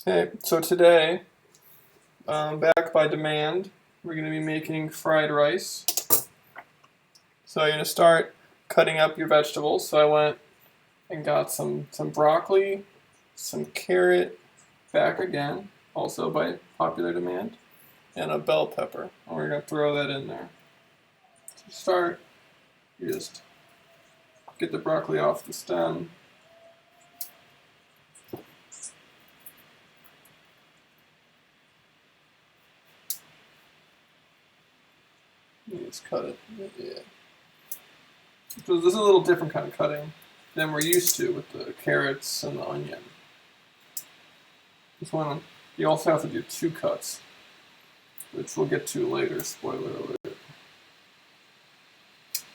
Okay, so today, back by demand, we're going to be making fried rice. So you're going to start cutting up your vegetables. So I went and got some broccoli, some carrot, back again, also by popular demand, and a bell pepper. And we're going to throw that in there. To start, you just get the broccoli off the stem. You just cut it. Yeah. So this is a little different kind of cutting than we're used to with the carrots and the onion. This one, you also have to do two cuts, which we'll get to later, spoiler alert.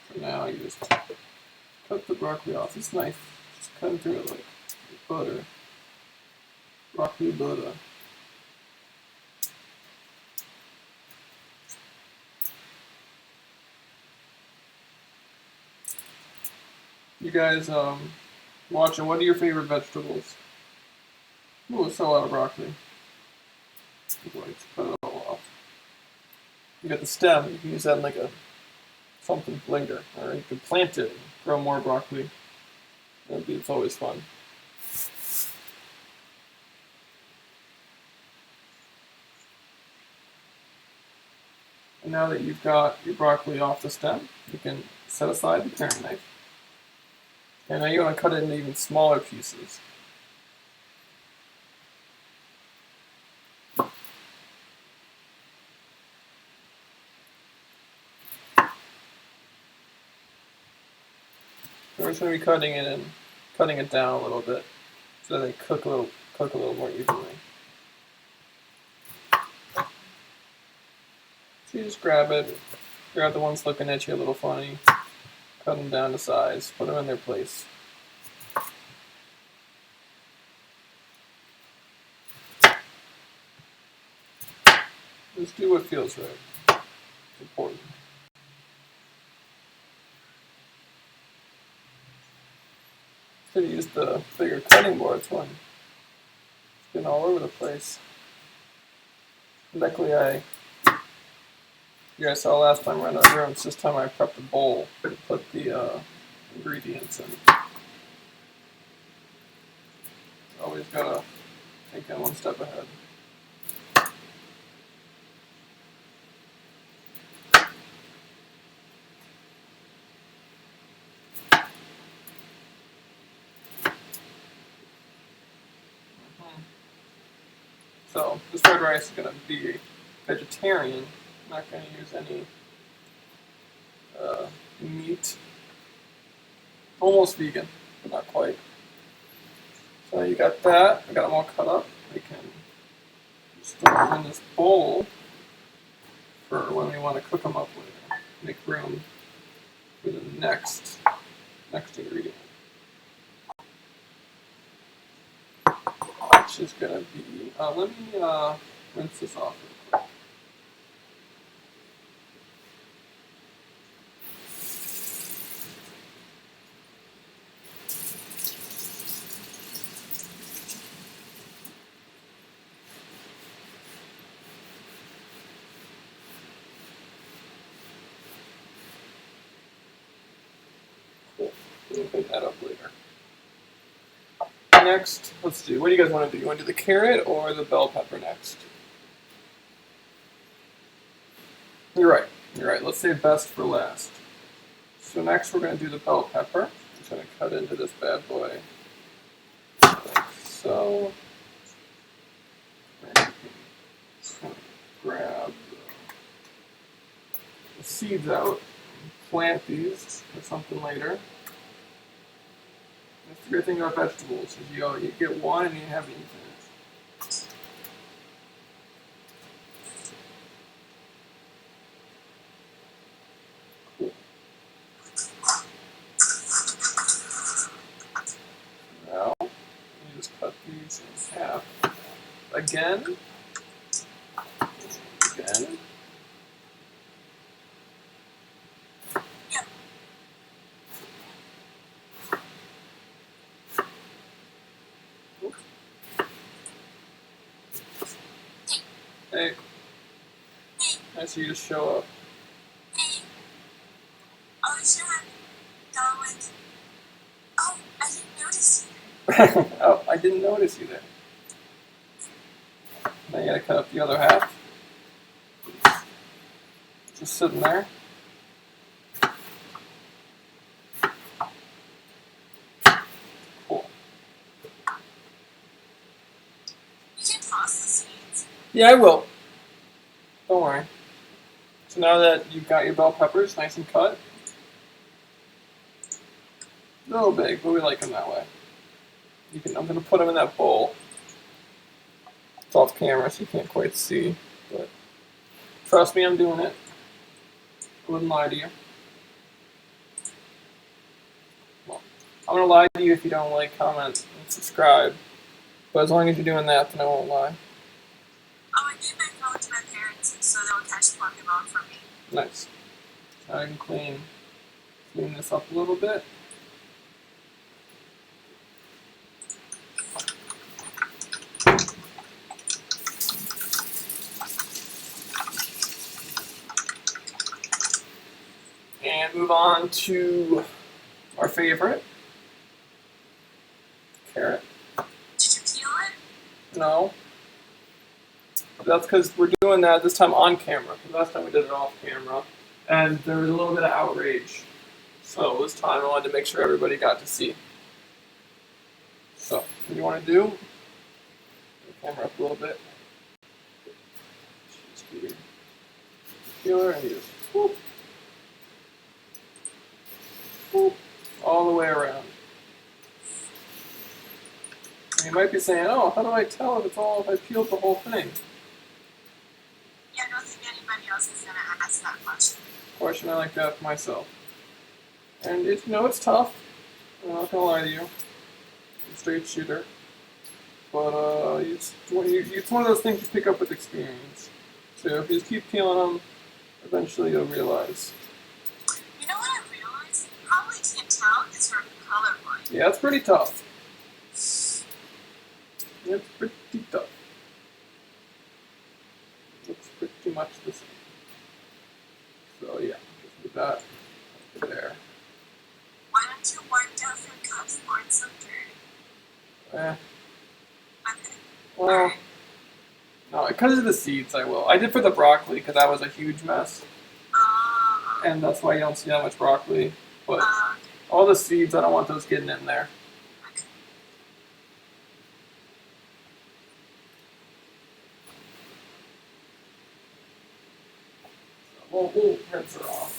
For now, you just cut the broccoli off. This knife, just cut through it like butter. Broccoli butter. You guys watching, what are your favorite vegetables? Ooh, it's a lot of broccoli. I'm going to cut it all off. You got the stem, you can use that in like a something linger, or you can plant it and grow more broccoli. It's always fun. And now that you've got your broccoli off the stem, you can set aside the paring knife. And now you want to cut it into even smaller pieces. So we're just going to be cutting it and cutting it down a little bit so they cook a little more evenly. So you just grab it, grab the ones looking at you a little funny, cut them down to size, put them in their place. Just do what feels right. It's important. Should have used the bigger cutting boards one. It's been all over the place. Luckily, you guys saw last time we ran out of room. This time I prepped a bowl to put the ingredients in. Always gotta think one step ahead. So this fried rice is going to be vegetarian. I'm not going to use any meat. Almost vegan, but not quite. So you got that. I got them all cut up. We can just throw them in this bowl for when we want to cook them up later. Make room for the next ingredient. Which is going to be, let me rinse this off real quick. Cool. We'll pick that up later. Next, let's do, what do you guys want to do? You want to do the carrot or the bell pepper next? You're right. Let's save best for last. So next we're going to do the bell pepper. I'm just going to cut into this bad boy like so. And you can grab the seeds out and plant these for something later. That's the great thing about vegetables is you get one and you have infinite. Cool. Now you just cut these in half again. so you just show up. Hey. Oh, sure. Going. Oh, I didn't notice you. Oh, I didn't notice you there. Now you gotta cut up the other half. Just sitting there. Cool. You can toss the seeds. Yeah, I will. Don't worry. So now that you've got your bell peppers nice and cut, a little big, but we like them that way. I'm gonna put them in that bowl. It's off camera, so you can't quite see, but trust me, I'm doing it. I wouldn't lie to you. Well, I'm gonna lie to you if you don't like, comment, and subscribe. But as long as you're doing that, then I won't lie. Oh, I gave my phone to my parents so they'll catch Pokemon for me. Nice. Now I can clean this up a little bit. And move on to our favorite, carrot. Did you peel it? No. That's because we're doing that this time on camera. Last time we did it off camera, and there was a little bit of outrage. So this time I wanted to make sure everybody got to see. So, what you want to do? Put the camera up a little bit. Just get your peeler and you just whoop, whoop, all the way around. And you might be saying, "Oh, how do I tell if I peeled the whole thing?" Yeah, I don't think anybody else is gonna ask that question. Question I like to ask myself. And it's tough. I'm not gonna lie to you. I'm a straight shooter. But it's one of those things you pick up with experience. So if you just keep peeling them, eventually you'll realize. You know what I realized? You probably can't tell because you're colorblind. Yeah, it's pretty tough. It's pretty tough. Looks pretty much the same. So yeah, just put that up there. Why don't you wipe down your cutting board some dirt? Eh. Okay. Well, Alright. no, because of the seeds, I will. I did for the broccoli because that was a huge mess, and that's why you don't see that much broccoli. But all the seeds, I don't want those getting in there. So we'll rinse her off.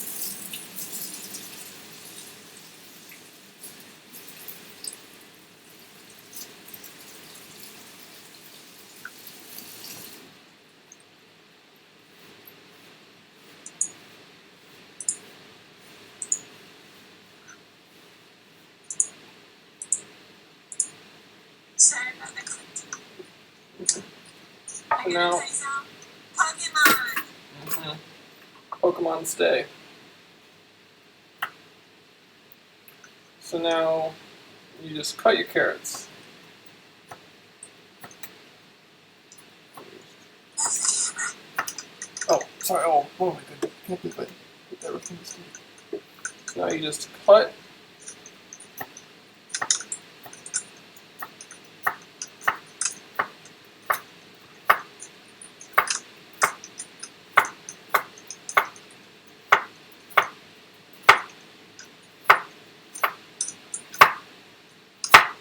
Sorry about the click. So now, Pokemon! Pokemon stay. So now you just cut your carrots. Oh, sorry. Oh my goodness. Can't believe I put that rookie mistake. So now you just cut.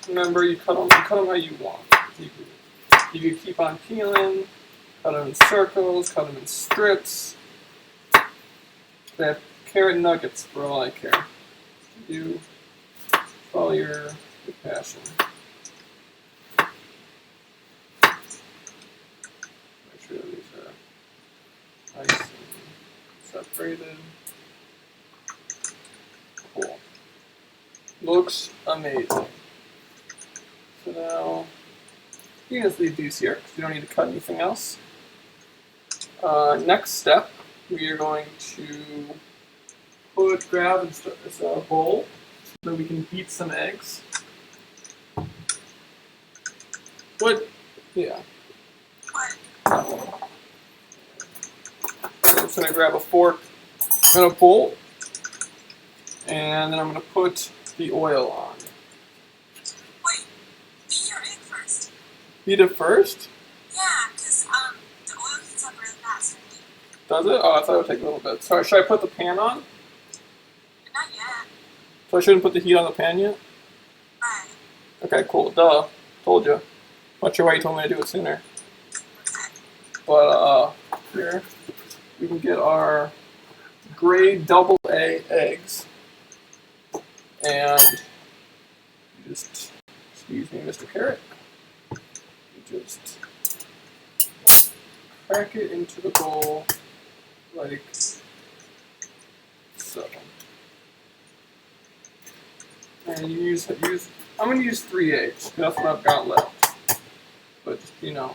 Remember, you cut them how you want. You can keep on peeling, cut them in circles, cut them in strips. They have carrot nuggets for all I care. You follow your passion. Make sure these are nice and separated. Cool. Looks amazing. So now, you can just leave these here because you don't need to cut anything else. Next step, we are going to grab this bowl so that we can beat some eggs. What? Yeah. What? That one. just gonna grab a fork and a bowl, and then I'm gonna put the oil on. Wait, beat your egg first. Beat it first? Yeah, because the oil heats up really fast. Right? Does it? Oh, I thought it would take a little bit. Sorry, should I put the pan on? Not yet. So I shouldn't put the heat on the pan yet? Right. Okay, cool. Duh. Told you. Not sure why you told me to do it sooner. Okay. But here we can get our grade double A eggs, and just excuse me, Mr. Carrot. Just crack it into the bowl like so. And you use. I'm gonna use 3 eggs. That's what I've got left. But just, you know,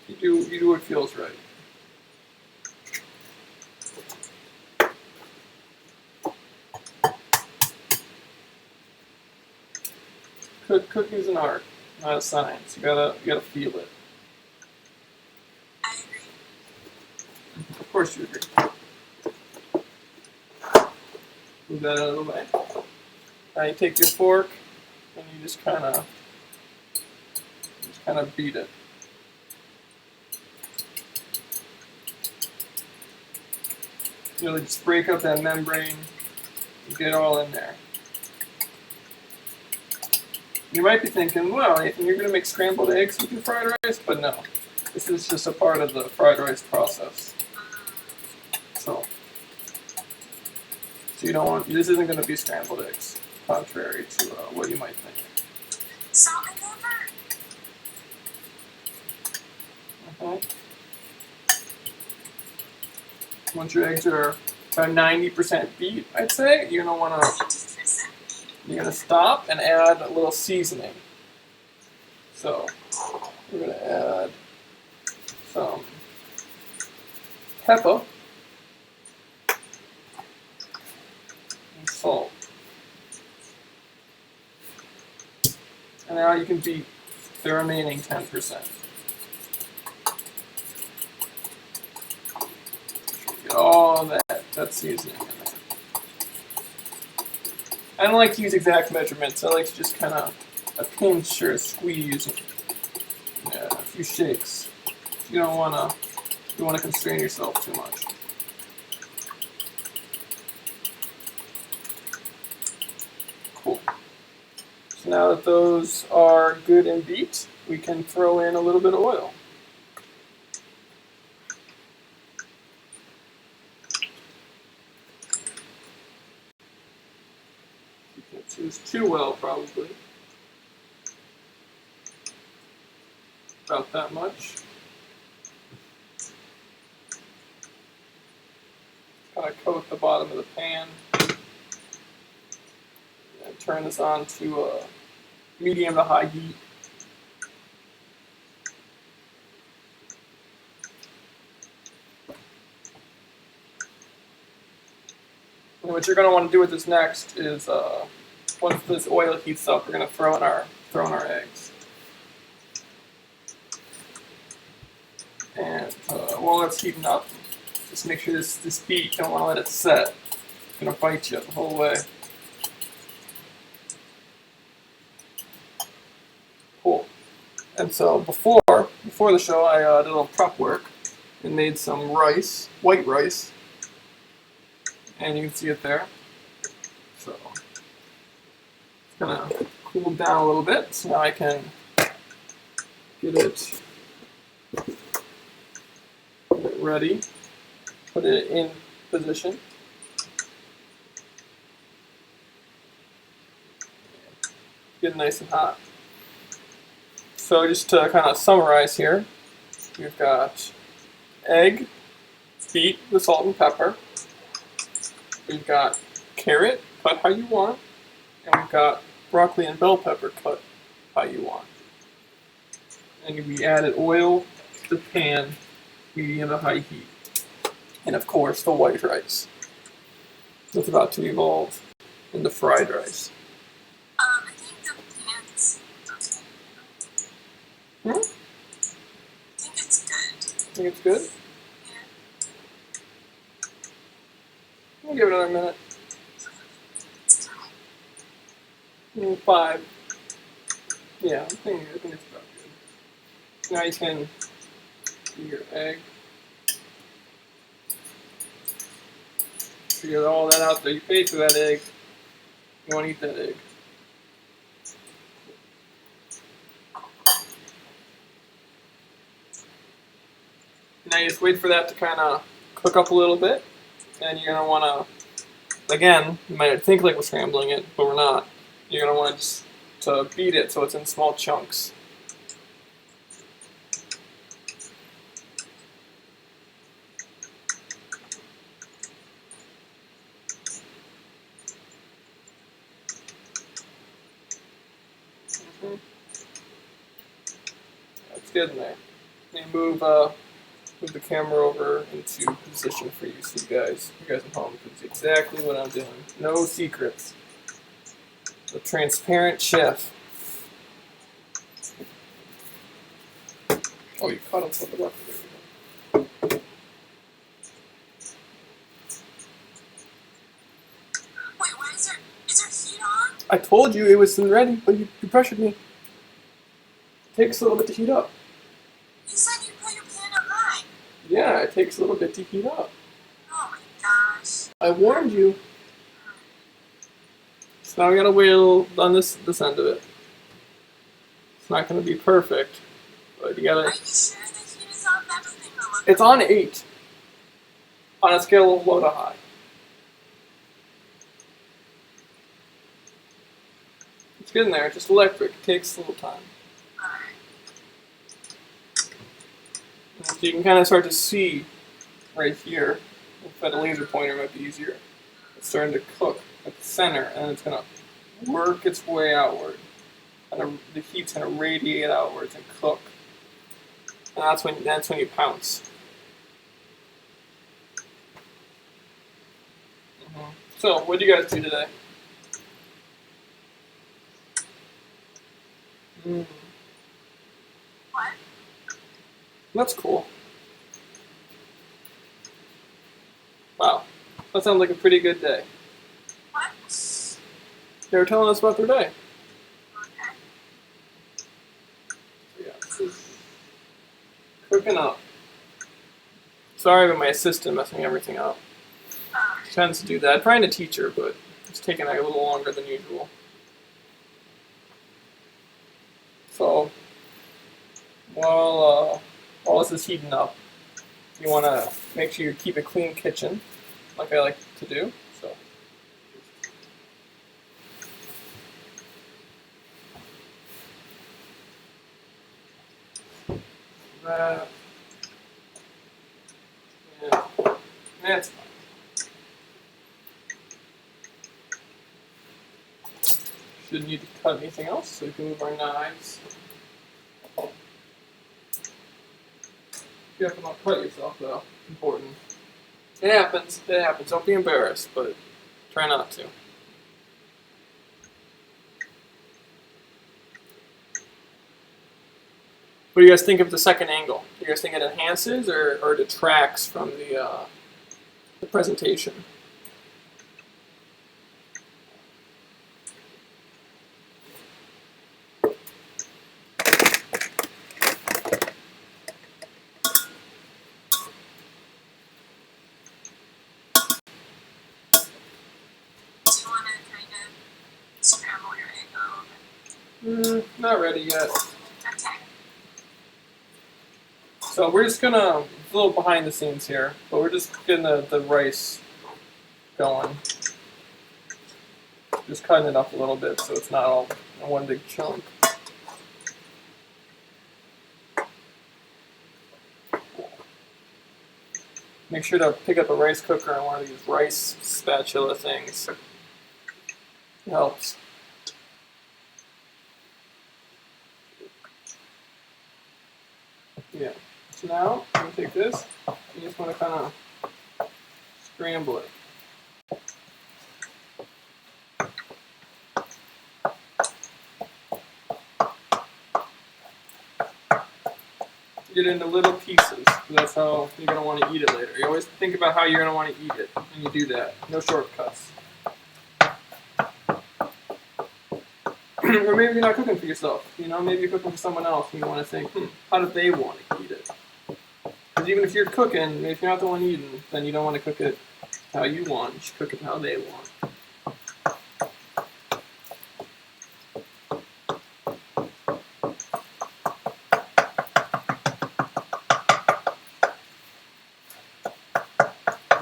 you do what feels right. Cooking's an art, not a science. You gotta feel it. I agree. Of course you agree. Move that out of the way. Now you take your fork and you just kind of beat it. Really just break up that membrane and get it all in there. You might be thinking, well, Nathan, you're going to make scrambled eggs with your fried rice? But no, this is just a part of the fried rice process. So you don't want, this isn't going to be scrambled eggs, contrary to what you might think. So I never. Okay. Once your eggs are about 90% beat, I'd say, you're going to want to. You're going to stop and add a little seasoning. So we're going to add some pepper and salt. And now you can beat the remaining 10%. Get all that seasoning in there. I don't like to use exact measurements. I like to just kind of a pinch or a squeeze, a few shakes. You don't want to constrain yourself too much. Cool. So now that those are good and beat, we can throw in a little bit of oil. Choose too well, probably. About that much. Kind of coat the bottom of the pan. And turn this on to a medium to high heat. And what you're going to want to do with this next is once this oil heats up, we're going to throw in our eggs. And while it's heating up, just make sure this beat, don't want to let it set. It's going to bite you the whole way. Cool. And so before the show, I did a little prep work and made some rice, white rice. And you can see it there. So gonna cool down a little bit, so now I can get it ready, put it in position. Get it nice and hot. So just to kind of summarize here, we've got egg, beat with salt and pepper. We've got carrot, cut how you want. And we've got broccoli and bell pepper cut how you want. And we added oil to the pan, medium to high heat. And of course, the white rice. It's about to evolve into fried rice. I think the pan's okay. Hmm? I think it's good. Think it's good? Yeah. give it another minute. 5. Yeah, I think it's about good. Now you can do your egg. You get all that out there. You paid for that egg. You want to eat that egg. Now you just wait for that to kind of cook up a little bit. And you're going to want to, again, you might think like we're scrambling it, but we're not. You're going to want to beat it so it's in small chunks. That's good in there. Then move the camera over into position for you, so you guys at home can see exactly what I'm doing. No secrets. The transparent chef. Oh, you caught himself the bucket. There we go. Wait, why is there heat on? I told you it was ready, but you pressured me. It takes a little bit to heat up. You said you put your pan on high. Yeah, it takes a little bit to heat up. Oh my gosh. I warned you. So now we gotta wait on this end of it. It's not gonna be perfect, but you Are gotta. you sure the heat is on? That doesn't even look It's on 8. On a scale of low to high. It's good in there. It's just electric. It takes a little time. alright. So you can kind of start to see right here. If I had a laser pointer, it might be easier. It's starting to cook at the center, and it's gonna work its way outward. And the heat's gonna radiate outwards and cook. And that's when you pounce. So, what did you guys do today? What? That's cool. Wow, that sounds like a pretty good day. What? They were telling us about their day. Okay. So yeah, this is cooking up. Sorry about my assistant messing everything up. She tends to do that. I'm trying to teach her, but it's taking like a little longer than usual. So while this is heating up, you want to make sure you keep a clean kitchen, like I like to do. So that, yeah, that's fine. Shouldn't need to cut anything else, so we can move our knives. Careful not to cut yourself, though. Important. It happens. It happens. Don't be embarrassed, but try not to. What do you guys think of the second angle? Do you guys think it enhances or detracts from the presentation? Do you want to kind of scramble your egg a little bit? Not ready yet. Okay. So we're just gonna, it's a little behind the scenes here, but we're just getting the rice going. Just cutting it up a little bit so it's not all in one big chunk. Make sure to pick up a rice cooker and one of these rice spatula things. It helps. Yeah. So now, I'm going to take this, you just want to kind of scramble it. get it into little pieces. That's how you're gonna want to eat it later. You always think about how you're gonna want to eat it, and you do that. No shortcuts. Or maybe you're not cooking for yourself. You know, maybe you're cooking for someone else, and you want to think, how do they want to eat it? Because even if you're cooking, if you're not the one eating, then you don't want to cook it how you want. You should cook it how they want.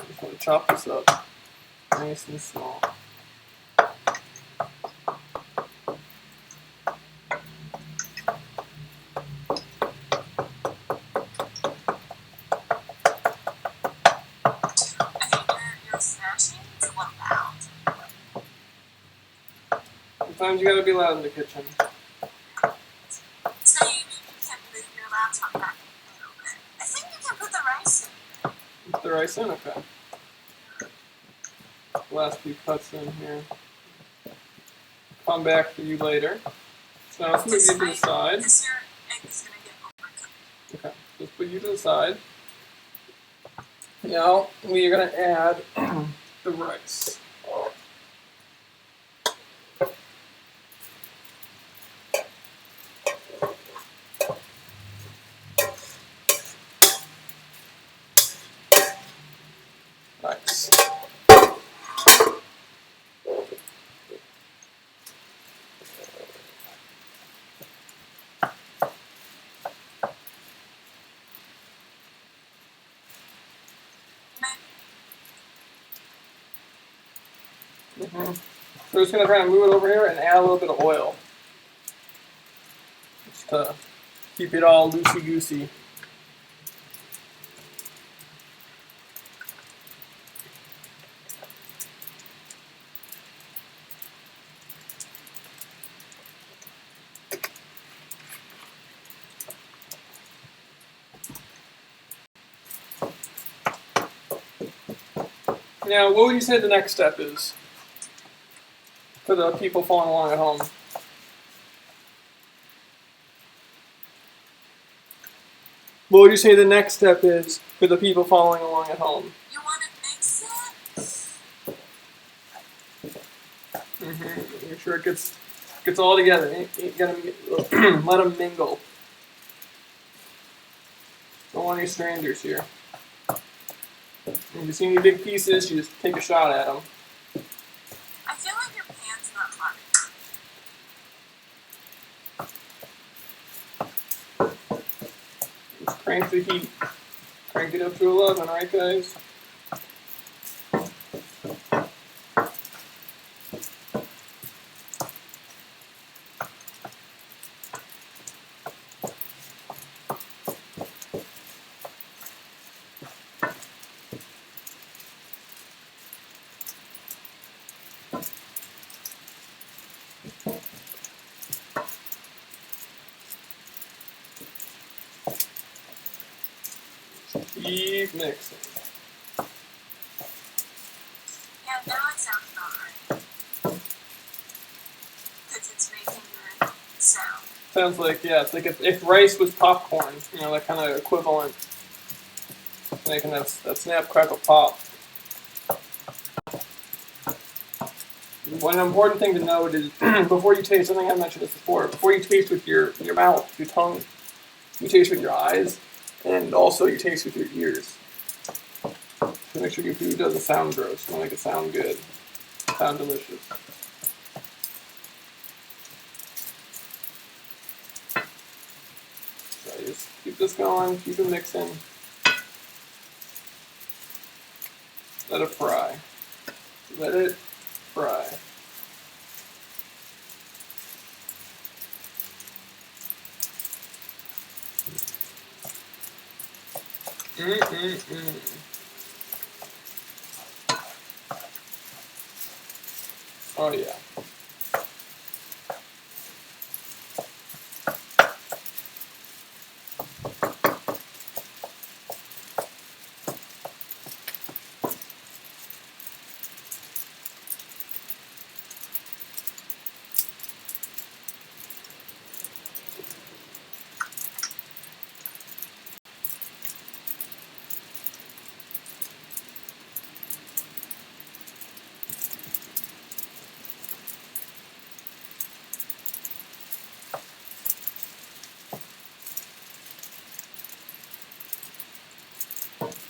Just want to chop this up nice and small. Sometimes you gotta be loud in the kitchen. So you can move your laptop back a little bit. I think you can put the rice in. Put the rice in? Okay. Last few cuts in here. Come back for you later. So now let's move you to the side. This your egg is going to get overcooked. Okay, let's put you to the side. Now we are going to add the rice. Nice. So we're just going to try and move it over here and add a little bit of oil. Just to keep it all loosey-goosey. Now, what would you say the next step is for the people following along at home? What would you say the next step is for the people following along at home? You want to mix it? Make sure it gets all together. You gotta let them mingle. Don't want any strangers here. If you see any big pieces, you just take a shot at them. I feel like your pan's not hot. Just crank the heat. Crank it up to 11, right, guys? Keep mixing. Yeah, now it sounds about right. Because it's making the sound. Sounds like, yeah, it's like if rice was popcorn, you know, that kind of equivalent. Making that snap, crackle, pop. One important thing to note is before you taste, I think I mentioned this before, before you taste with your mouth, your tongue, you taste with your eyes, and also you taste with your ears. So make sure your food doesn't sound gross. You want to make it sound good, sound delicious. So just keep this going, keep it mixing. Let it fry. Let it fry. Oh yeah.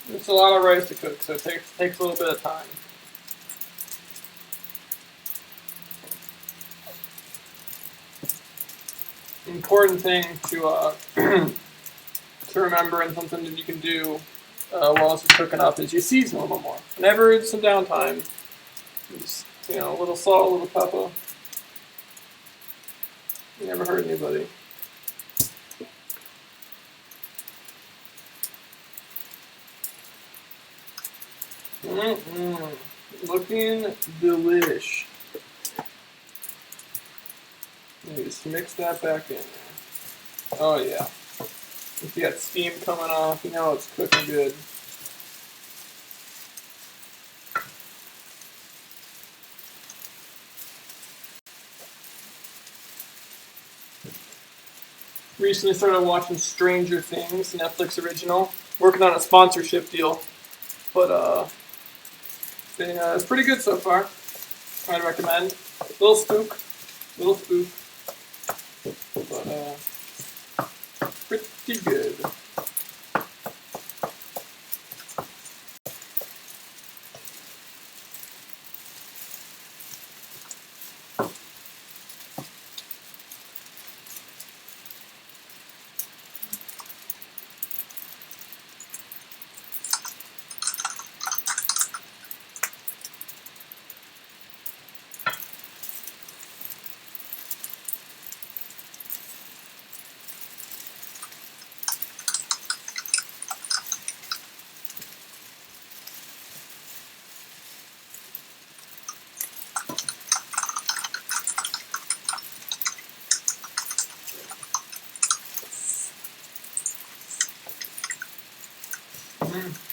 It's a lot of rice to cook, so it takes a little bit of time. Important thing to to remember, and something that you can do while this is cooking up, is you season a little more. Whenever it's some downtime, just, a little salt, a little pepper. You never hurt anybody. Looking delish. You just mix that back in there. Oh yeah. If you got steam coming off, you know it's cooking good. Recently started watching Stranger Things, Netflix original. Working on a sponsorship deal, but it's pretty good so far. I'd recommend. Little spook, but pretty good.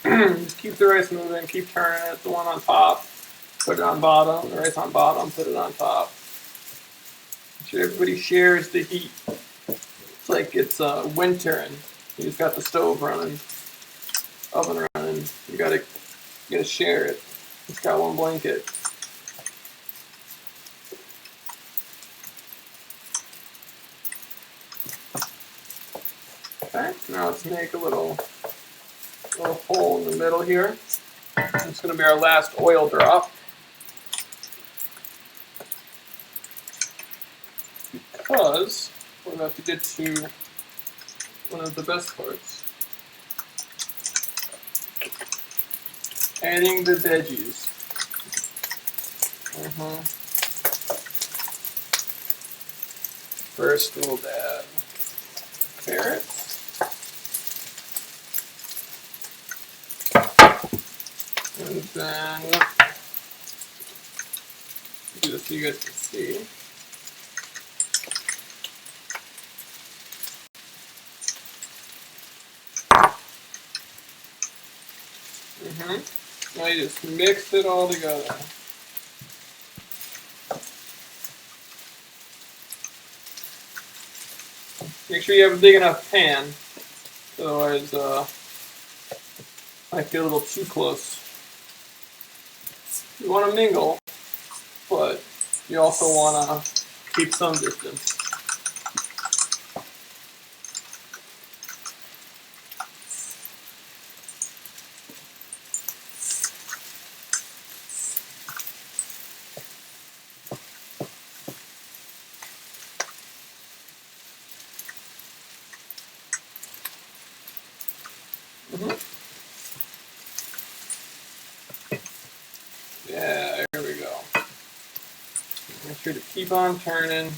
Just keep the rice moving, keep turning it. The one on top, put it on bottom. The rice on bottom, put it on top. Make sure everybody shares the heat. It's like it's winter and you just got the stove running, oven running. You gotta share it. It's got one blanket. Okay, now let's make a little hole in the middle here. It's going to be our last oil drop. Because we're about to get to one of the best parts. Adding the veggies. First we'll add carrots. And then, do this so you guys can see. Now you just mix it all together. Make sure you have a big enough pan, otherwise might get a little too close. You want to mingle, but you also want to keep some distance. Yeah, there we go. Make sure to keep on turning.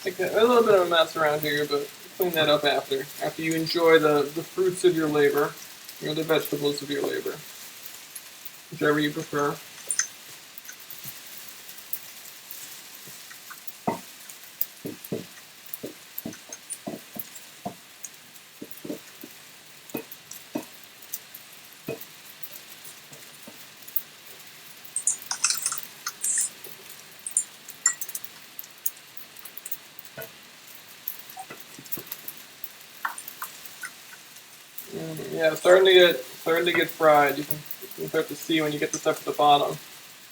Like a little bit of a mess around here, but clean that up after you enjoy the fruits of your labor, the vegetables of your labor, whichever you prefer. Yeah, starting to get fried. You can start to see when you get this up at the bottom.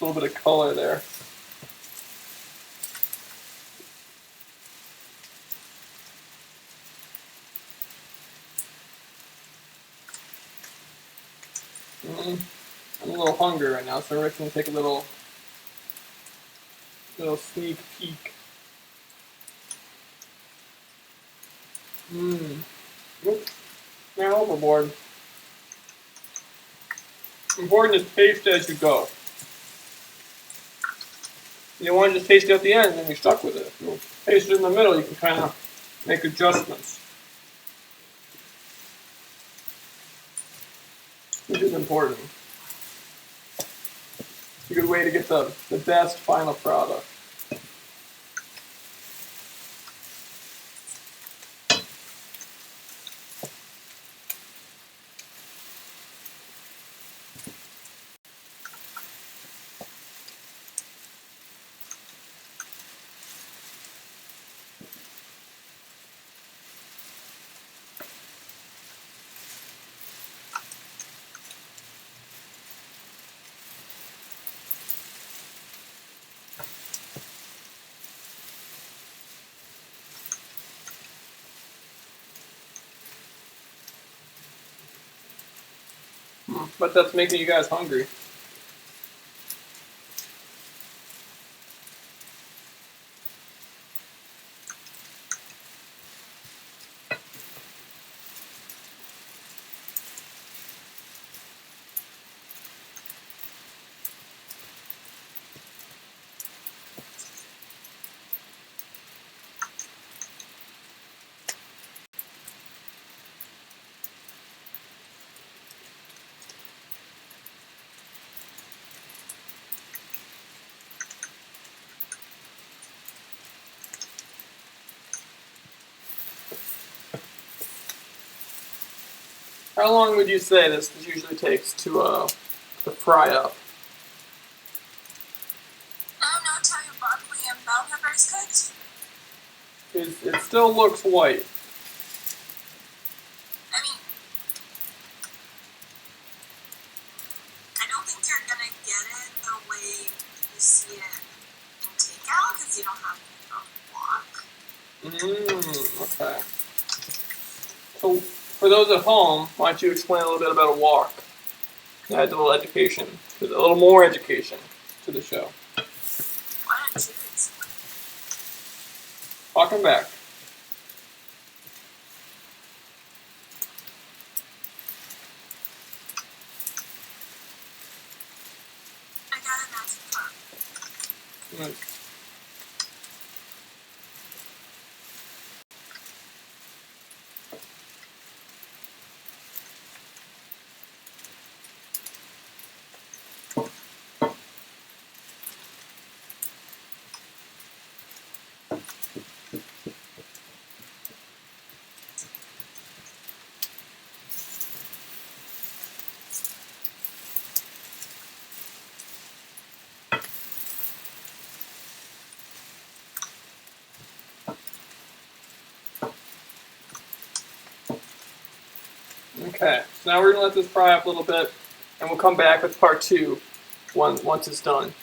A little bit of color there. I'm a little hungry right now, so we're just gonna take a little sneak peek. Oops. Now overboard. Important to taste as you go. You don't want to just taste it at the end and then you're stuck with it. If you taste it in the middle, you can kind of make adjustments. Which is important. It's a good way to get the best final product. But that's making you guys hungry. How long would you say this usually takes to fry up? I don't know until your broccoli and bell peppers cooked. It still looks white. I mean, I don't think you're gonna get it the way you see it in takeout because you don't have a wok. Okay. So, for those at home, why don't you explain a little bit about a wok? Add a little education, a little more education to the show. Why don't you explain? Welcome back. I got a magic cup. Okay, so now we're gonna let this fry up a little bit, and we'll come back with part 2 once it's done.